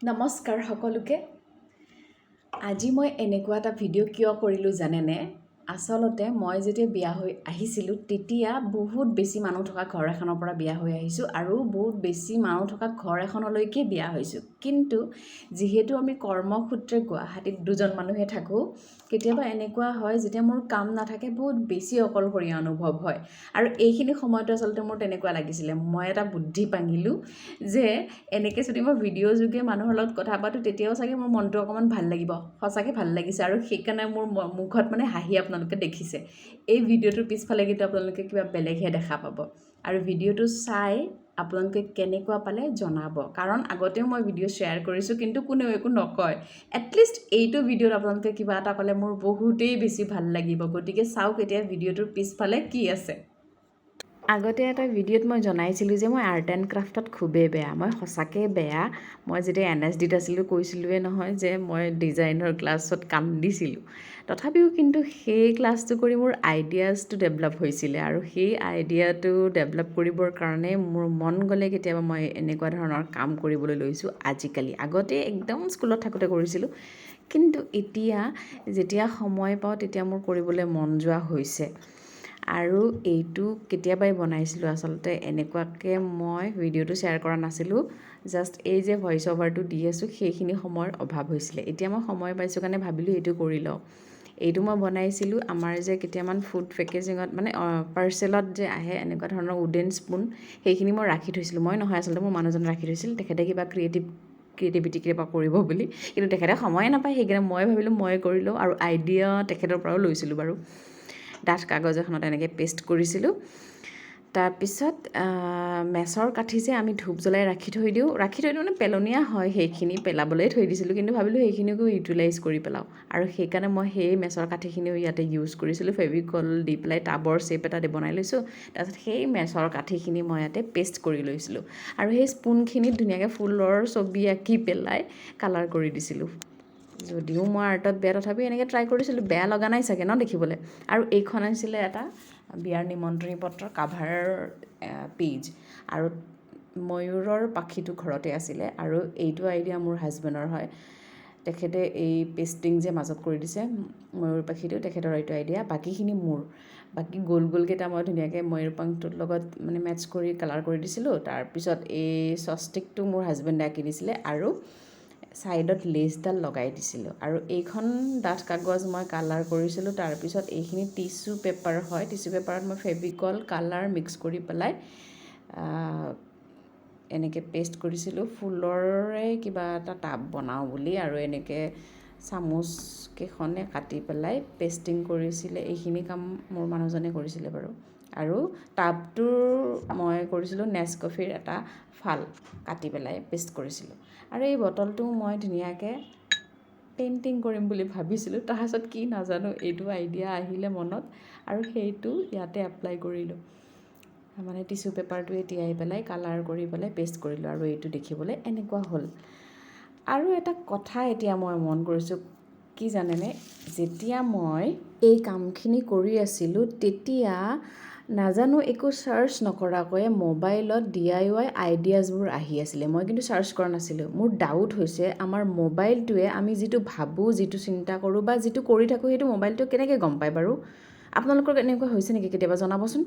নমস্কাৰ সকলোকে। আজি মই এনেকুৱা এটা ভিডিঅ' কিয় কৰিলোঁ জানেনে? আচলতে মই যেতিয়া বিয়া হৈ আহিছিলোঁ তেতিয়া বহুত বেছি মানুহ থকা ঘৰ এখনৰ পৰা বিয়া হৈ আহিছোঁ আৰু বহুত বেছি মানুহ থকা ঘৰ এখনলৈকে বিয়া হৈছোঁ। কিন্তু যিহেতু আমি কৰ্মসূত্ৰে গুৱাহাটীত দুজন মানুহে থাকোঁ, কেতিয়াবা এনেকুৱা হয় যেতিয়া মোৰ কাম নাথাকে বহুত বেছি অকলশৰীয়া অনুভৱ হয়। আৰু এইখিনি সময়তো আচলতে মোৰ তেনেকুৱা লাগিছিলে। মই এটা বুদ্ধি পাঙিলোঁ যে এনেকৈ যদি মই ভিডিঅ' যোগে মানুহৰ লগত কথা পাতোঁ তেতিয়াও চাগে মোৰ মনটো অকণমান ভাল লাগিব। সঁচাকৈ ভাল লাগিছে আৰু সেইকাৰণে মোৰ মুখত মানে হাঁহি আপোনালোকে দেখিছে। এই ভিডিঅ'টোৰ পিছফালে কিন্তু আপোনালোকে কিবা বেলেগহে দেখা পাব। আৰু ভিডিঅ'টো চাই আপোনালোকে কেনেকুৱা পালে জনাব, কাৰণ আগতেও মই ভিডিঅ' শ্বেয়াৰ কৰিছোঁ কিন্তু কোনেও একো নকয়। এটলিষ্ট এইটো ভিডিঅ'ত আপোনালোকে কিবা এটা ক'লে মোৰ বহুতেই বেছি ভাল লাগিব। গতিকে চাওক এতিয়া ভিডিঅ'টোৰ পিছফালে কি আছে। আগতে এটা ভিডিঅ'ত মই জনাইছিলোঁ যে মই আৰ্ট এণ্ড ক্ৰাফ্টত খুবেই বেয়া। মই সঁচাকৈ বেয়া। মই যেতিয়া NSDত আছিলোঁ কৈছিলোঁৱে নহয় যে মই ডিজাইনৰ ক্লাছত কান্দিছিলোঁ। তথাপিও কিন্তু সেই ক্লাছটো কৰি মোৰ আইডিয়াছটো ডেভেলপ হৈছিলে আৰু সেই আইডিয়াটো ডেভেলপ কৰিবৰ কাৰণে মোৰ মন গ'লে কেতিয়াবা মই এনেকুৱা ধৰণৰ কাম কৰিবলৈ লৈছোঁ আজিকালি। আগতে একদম স্কুলত থাকোঁতে কৰিছিলোঁ, কিন্তু এতিয়া যেতিয়া সময় পাওঁ তেতিয়া মোৰ কৰিবলৈ মন যোৱা হৈছে। আৰু এইটো কেতিয়াবাই বনাইছিলোঁ আচলতে। এনেকুৱাকৈ মই ভিডিঅ'টো শ্বেয়াৰ কৰা নাছিলোঁ। জাষ্ট এই যে ভইচ অভাৰটো দি আছোঁ সেইখিনি সময়ৰ অভাৱ হৈছিলে। এতিয়া মই সময় পাইছোঁ কাৰণে ভাবিলোঁ এইটো কৰি লওঁ। এইটো মই বনাইছিলোঁ আমাৰ যে কেতিয়ামান ফুড পেকেজিঙত মানে পাৰ্চেলত যে আহে এনেকুৱা ধৰণৰ উডেন স্পুন, সেইখিনি মই ৰাখি থৈছিলোঁ। মই নহয় আচলতে, মোৰ মানুহজনে ৰাখি থৈছিল। তেখেতে কিবা ক্ৰিয়েটিভিটি কিবা কৰিব বুলি, কিন্তু তেখেতে সময়ে নাপায়। সেইকাৰণে মই ভাবিলোঁ মই কৰি লওঁ আৰু আইডিয়া তেখেতৰ পৰাও লৈছিলোঁ বাৰু। ডাঠ কাগজ এখনত এনেকৈ পেষ্ট কৰিছিলোঁ। তাৰপিছত মেচৰ কাঠি যে আমি ধূপ জ্বলাই ৰাখি থৈ দিওঁ মানে পেলনীয়া হয়, সেইখিনি পেলাবলৈ থৈ দিছিলোঁ, কিন্তু ভাবিলোঁ সেইখিনিকো ইউটিলাইজ কৰি পেলাওঁ। আৰু সেইকাৰণে মই সেই মেচৰ কাঠিখিনিও ইয়াতে ইউজ কৰিছিলোঁ। ফেভিকল দি পেলাই টাবৰ শ্বেপ এটা বনাই লৈছোঁ। তাৰপিছত সেই মেচৰ কাঠিখিনি মই ইয়াতে পেষ্ট কৰি লৈছিলোঁ আৰু সেই স্পুনখিনিত ধুনীয়াকৈ ফুলৰ ছবি আঁকি পেলাই কালাৰ কৰি দিছিলোঁ। যদিও মই আৰ্টত বেয়া, তথাপিও এনেকৈ ট্ৰাই কৰিছিলোঁ। বেয়া লগা নাই চাগে ন দেখিবলৈ। আৰু এইখন আছিলে এটা বিয়াৰ নিমন্ত্ৰণী পত্ৰৰ কাভাৰ পেজ আৰু ময়ূৰৰ পাখিটো ঘৰতে আছিলে। আৰু এইটো আইডিয়া মোৰ হাজবেণ্ডৰ হয়। তেখেতে এই পেষ্টিং যে মাজত কৰি দিছে ময়ূৰ পাখিটো, তেখেতৰ এইটো আইডিয়া। বাকীখিনি মোৰ। বাকী গোলকেইটা মই ধুনীয়াকৈ ময়ূৰ পাখিটোৰ লগত মানে মেটচ কৰি কালাৰ কৰি দিছিলোঁ। তাৰপিছত এই চষ্টিকটো মোৰ হাজবেণ্ডে আঁকি দিছিলে আৰু ছাইডত লেচডাল লগাই দিছিলোঁ। আৰু এইখন ডাঠ কাগজ মই কালাৰ কৰিছিলোঁ। তাৰপিছত এইখিনি টিচু পেপাৰ হয়। টিচু পেপাৰত মই ফেভিকল কালাৰ মিক্স কৰি পেলাই এনেকৈ পেষ্ট কৰিছিলোঁ ফুলৰে কিবা এটা টাব বনাওঁ বুলি। আৰু এনেকৈ চামুচকেইখনে কাটি পেলাই পেষ্টিং কৰিছিলে। এইখিনি কাম মোৰ মানুহজনে কৰিছিলে বাৰু। আৰু টাবটোৰ মই কৰিছিলোঁ নেছকফিৰ এটা ফাল কাটি পেলাই পেষ্ট কৰিছিলোঁ। আৰু এই বটলটো মই ধুনীয়াকৈ পেইণ্টিং কৰিম বুলি ভাবিছিলোঁ। তাৰপাছত কি নাজানো এইটো আইডিয়া আহিলে মনত আৰু সেইটো ইয়াতে এপ্লাই কৰিলোঁ। মানে টিচু পেপাৰটোৱে তিয়াই পেলাই কালাৰ কৰি পেলাই পেষ্ট কৰিলোঁ আৰু এইটো দেখিবলৈ এনেকুৱা হ'ল। আৰু এটা কথা এতিয়া মই মন কৰিছোঁ কি জানেনে, যেতিয়া মই এই কামখিনি কৰি আছিলোঁ তেতিয়া নাজানো একো চাৰ্চ নকৰাকৈয়ে মোবাইলত DIY আইডিয়াছবোৰ আহি আছিলে। মই কিন্তু চাৰ্চ কৰা নাছিলোঁ। মোৰ ডাউট হৈছে আমাৰ মোবাইলটোৱে আমি যিটো ভাবোঁ, যিটো চিন্তা কৰোঁ বা যিটো কৰি থাকোঁ সেইটো মোবাইলটোৱে কেনেকৈ গম পায় বাৰু? আপোনালোকৰ এনেকুৱা হৈছে নেকি কেতিয়াবা? জনাবচোন।